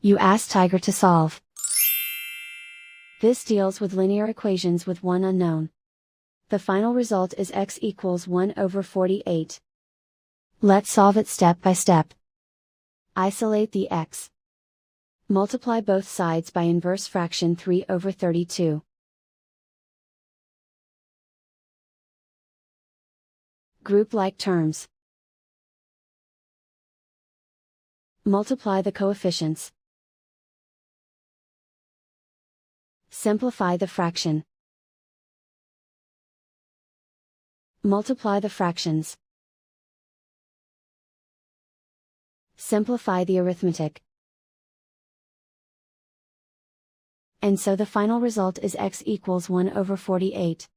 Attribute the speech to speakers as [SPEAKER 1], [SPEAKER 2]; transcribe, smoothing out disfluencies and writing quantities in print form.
[SPEAKER 1] You ask Tiger to solve. This deals with linear equations with one unknown. The final result is x equals 1/48. Let's solve it step by step. Isolate the x. Multiply both sides by inverse fraction 3/32. Group like terms. Multiply the coefficients. Simplify the fraction. Multiply the fractions. Simplify the arithmetic. And so the final result is x equals 1/48.